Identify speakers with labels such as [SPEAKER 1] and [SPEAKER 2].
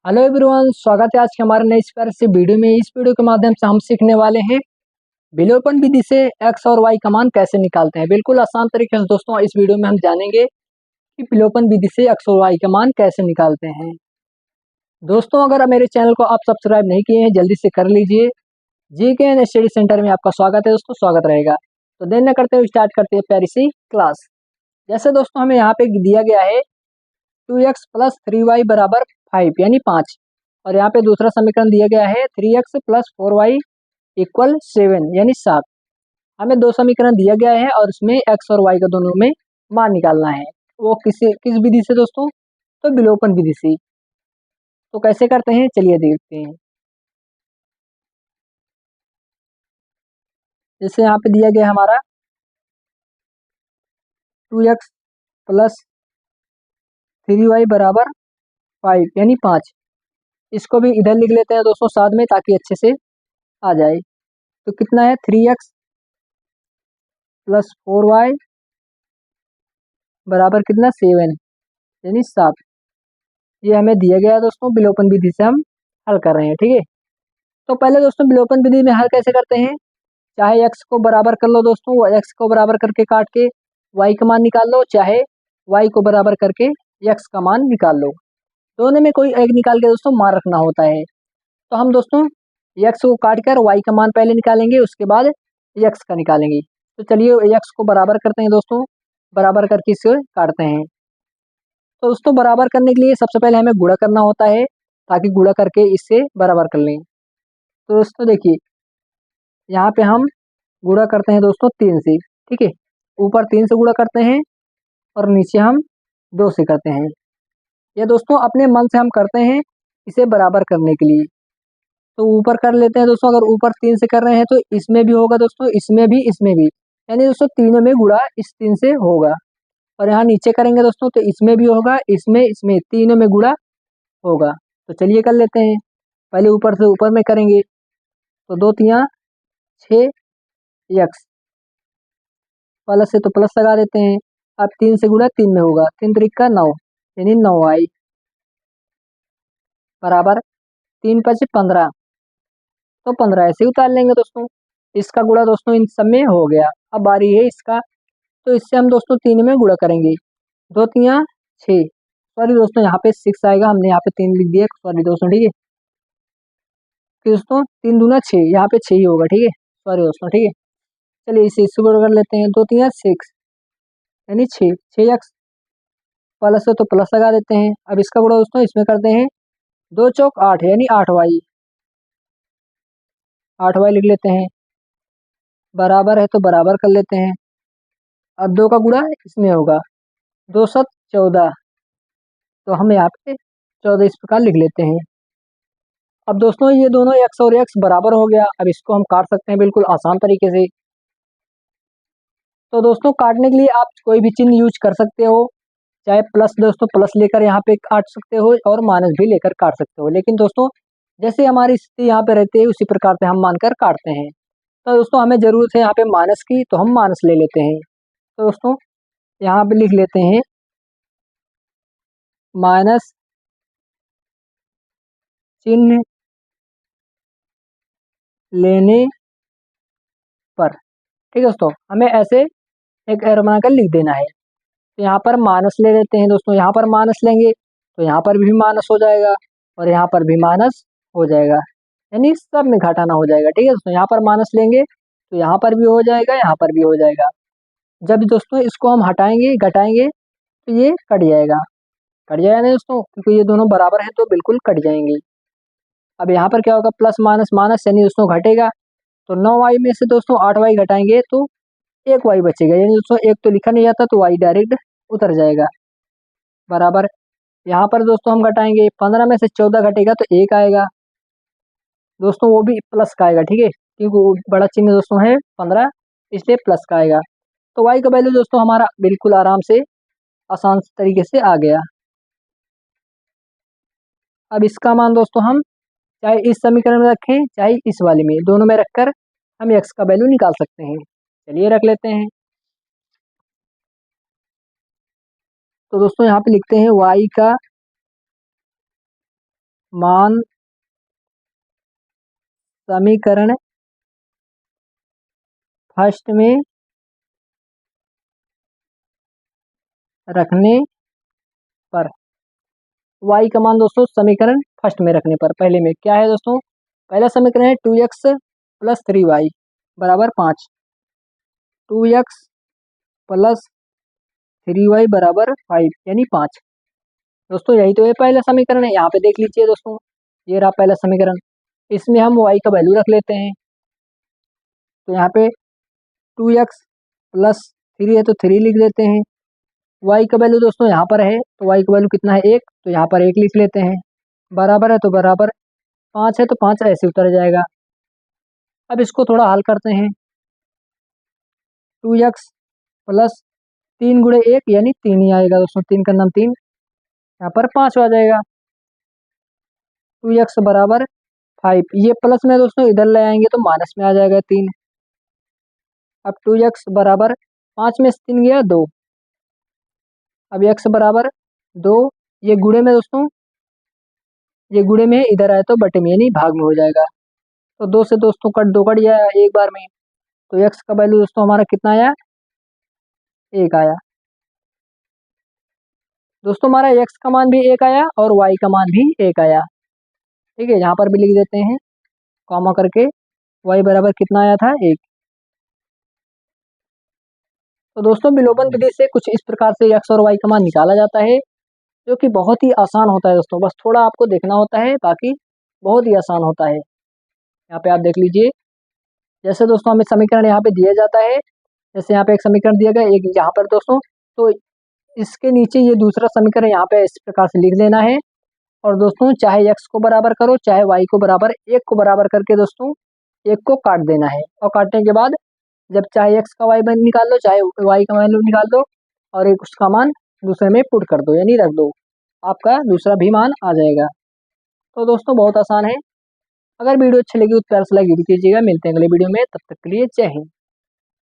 [SPEAKER 1] Hello everyone, स्वागत है आज के हमारे नए इस प्यारे से वीडियो में। इस वीडियो के माध्यम से हम सीखने वाले हैं विलोपन विधि से एक्स और वाई का मान कैसे निकालते हैं। बिल्कुल आसान तरीके से दोस्तों इस वीडियो में हम जानेंगे कि विलोपन विधि से एक्स और वाई का मान कैसे निकालते हैं। दोस्तों अगर मेरे चैनल को आप सब्सक्राइब नहीं किए हैं जल्दी से कर लीजिए। जीके एंड स्टडी सेंटर में आपका स्वागत है दोस्तों, स्वागत रहेगा। तो देर न करते हुए स्टार्ट करते हैं प्यारी सी क्लास। जैसे दोस्तों हमें यहाँ पे दिया गया है 2x प्लस 3y बराबर 5 यानी 5, और यहाँ पे दूसरा समीकरण दिया गया है 3x प्लस 4y इक्वल 7 यानी 7। हमें दो समीकरण दिया गया है और इसमें x और y का दोनों में मान निकालना है। वो किस विधि से दोस्तों? तो विलोपन विधि से। तो कैसे करते हैं चलिए देखते हैं। जैसे यहाँ पे दिया गया हमारा 2x प्लस 3y बराबर 5 यानी 5। इसको भी इधर लिख लेते हैं दोस्तों साथ में ताकि अच्छे से आ जाए। तो कितना है 3x प्लस 4y बराबर कितना 7 यानी 7। ये हमें दिया गया है दोस्तों, विलोपन विधि से हम हल कर रहे हैं। ठीक है, तो पहले दोस्तों विलोपन विधि में हल कैसे करते हैं। चाहे x को बराबर कर लो दोस्तों, x को बराबर करके काट के y का मान निकाल लो, चाहे y को बराबर करके x का मान निकाल लो। दोनों में कोई एक निकाल के दोस्तों मान रखना होता है। तो हम दोस्तों x को काट कर y का मान पहले निकालेंगे, उसके बाद x का निकालेंगे। तो चलिए x को बराबर करते हैं दोस्तों, बराबर करके इसे काटते हैं। तो दोस्तों बराबर करने के लिए सबसे पहले हमें गुणा करना होता है ताकि गुणा करके इससे बराबर कर लें। तो दोस्तों देखिए यहाँ पे हम गुणा करते हैं दोस्तों 3 से। ठीक है, ऊपर 3 से गुणा करते हैं और नीचे हम 2 से करते हैं। ये दोस्तों अपने मन से हम करते हैं इसे बराबर करने के लिए। तो ऊपर कर लेते हैं दोस्तों, अगर ऊपर 3 से कर रहे हैं तो इसमें भी होगा दोस्तों, इसमें भी, इसमें भी, यानी दोस्तों तीनों में गुणा इस 3 से होगा। और यहाँ नीचे करेंगे दोस्तों तो इसमें भी होगा, इसमें, इसमें, तीनों में गुणा होगा। तो चलिए कर लेते हैं। पहले ऊपर से ऊपर में करेंगे तो 2 तिया 6 x प्लस से तो प्लस लगा देते हैं। अब 3 से गुणा 3 में होगा, 3 त्रिका 9 यानी 9y बराबर 3 5 15। तो 15 ऐसे ही उतार लेंगे दोस्तों। इसका गुणा दोस्तों इन सब में हो गया। अब बारी है इसका, तो इससे हम दोस्तों 3 में गुणा करेंगे। 2 तिया 6, सॉरी दोस्तों यहाँ पे 6 आएगा, हमने यहाँ पे 3 लिख दिया, सॉरी दोस्तों। ठीक है, फिर दोस्तों 3 दूना 6, यहाँ पे 6 ही होगा। ठीक है, सॉरी दोस्तों। ठीक है, चलिए इसे इससे गुणा कर लेते हैं। 2 तिया 6 यानी 6x प्लस है तो प्लस लगा देते हैं। अब इसका गुणा दोस्तों इसमें करते हैं, 2 चौक 8 यानी 8y, 8y लिख लेते हैं। बराबर है तो बराबर कर लेते हैं। अब 2 का गुणा इसमें होगा, 2 7 14, तो हम यहाँ पे 14 इस प्रकार लिख लेते हैं। अब दोस्तों ये दोनों x और x बराबर हो गया। अब इसको हम काट सकते हैं बिल्कुल आसान तरीके से। तो दोस्तों काटने के लिए आप कोई भी चिन्ह यूज कर सकते हो, चाहे प्लस दोस्तों प्लस लेकर यहाँ पे काट सकते हो और माइनस भी लेकर काट सकते हो। लेकिन दोस्तों जैसे हमारी स्थिति यहाँ पे रहती है उसी प्रकार से हम मानकर काटते हैं। तो दोस्तों हमें जरूरत है यहाँ पे माइनस की, तो हम माइनस ले लेते हैं। तो दोस्तों यहाँ पे लिख लेते हैं माइनस चिन्ह लेने पर। ठीक है दोस्तों, हमें ऐसे एक एरो बनाकर लिख देना है। तो यहाँ पर माइनस ले लेते हैं दोस्तों, यहाँ पर माइनस लेंगे तो यहाँ पर भी माइनस हो जाएगा और यहाँ पर भी माइनस हो जाएगा, यानी सब में घटाना हो जाएगा। ठीक है दोस्तों, यहाँ पर माइनस लेंगे तो यहाँ पर भी हो जाएगा, यहाँ पर भी हो जाएगा। जब दोस्तों इसको हम हटाएंगे घटाएंगे तो ये कट जाएगा, कट जाएगा ना दोस्तों, क्योंकि ये दोनों बराबर हैं तो बिल्कुल कट जाएंगे। अब यहाँ पर क्या होगा, प्लस माइनस माइनस यानी दोस्तों घटेगा। तो 9y में से दोस्तों 8y घटाएंगे तो 1y बचेगा, यानी दोस्तों एक तो लिखा नहीं जाता तो y डायरेक्ट उतर जाएगा। बराबर यहाँ पर दोस्तों हम घटाएंगे, 15 में से 14 घटेगा तो 1 आएगा दोस्तों, वो भी प्लस का आएगा। ठीक है, क्योंकि वो बड़ा चिन्ह दोस्तों है 15, इसलिए प्लस का आएगा। तो y का वैल्यू दोस्तों हमारा बिल्कुल आराम से आसान तरीके से आ गया। अब इसका मान दोस्तों हम चाहे इस समीकरण में रखें चाहे इस वाले में, दोनों में रखकर हम x का वैल्यू निकाल सकते हैं। चलिए रख लेते हैं। तो दोस्तों यहाँ पे लिखते हैं y का मान समीकरण फर्स्ट में रखने पर, y का मान दोस्तों समीकरण फर्स्ट में रखने पर, पहले में क्या है दोस्तों, पहला समीकरण है 2x प्लस 3y बराबर 5, 2x प्लस 3y बराबर 5 यानी 5। दोस्तों यही तो है पहला समीकरण है, यहाँ पे देख लीजिए दोस्तों, ये रहा पहला समीकरण। इसमें हम y का वैल्यू रख लेते हैं, तो यहाँ पे 2x प्लस 3 है तो 3 लिख देते हैं। y का वैल्यू दोस्तों यहाँ पर है, तो y का वैल्यू कितना है 1, तो यहाँ पर 1 लिख लेते हैं। बराबर है तो बराबर, 5 है तो 5 ऐसे उतर जाएगा। अब इसको थोड़ा हल करते हैं, 2x प्लस 3 गुणे 1 यानी 3 ही आएगा दोस्तों, 3 का नाम 3, यहाँ पर 5 आ जाएगा। 2x बराबर 5, ये प्लस में दोस्तों इधर ले आएंगे तो माइनस में आ जाएगा 3। अब 2x बराबर 5 में से 3 गया 2, अब x बराबर 2, ये गुणे में दोस्तों, ये गुणे में इधर आए तो बटे में यानी भाग में हो जाएगा, तो 2 से दोस्तों दो कट गया एक बार में, तो x का वैल्यू दोस्तों हमारा कितना आया, 1 आया। दोस्तों हमारा x का मान भी 1 आया और y का मान भी 1 आया, ठीक है। यहाँ पर भी लिख देते हैं कॉमा करके, y बराबर कितना आया था 1। तो दोस्तों विलोपन विधि से कुछ इस प्रकार से x और y का मान निकाला जाता है, जो कि बहुत ही आसान होता है दोस्तों, बस थोड़ा आपको देखना होता है, बाकी बहुत ही आसान होता है। यहाँ पे आप देख लीजिए, जैसे दोस्तों हमें समीकरण यहाँ पे दिया जाता है, जैसे यहाँ पे एक समीकरण दिया गया एक यहाँ पर दोस्तों, तो इसके नीचे ये दूसरा समीकरण यहाँ पे इस प्रकार से लिख देना है। और दोस्तों चाहे x को बराबर करो चाहे y को बराबर, एक को बराबर करके दोस्तों एक को काट देना है, और काटने के बाद जब चाहे x का y निकाल लो चाहे y का वैल्यू निकाल दो, और एक उसका मान दूसरे में पुट कर दो यानी रख दो, आपका दूसरा भी मान आ जाएगा। तो दोस्तों बहुत आसान है। अगर वीडियो अच्छी लगी तो प्यार से लाइक जरूर कीजिएगा। मिलते हैं अगले वीडियो में, तब तक के लिए जय हिंद।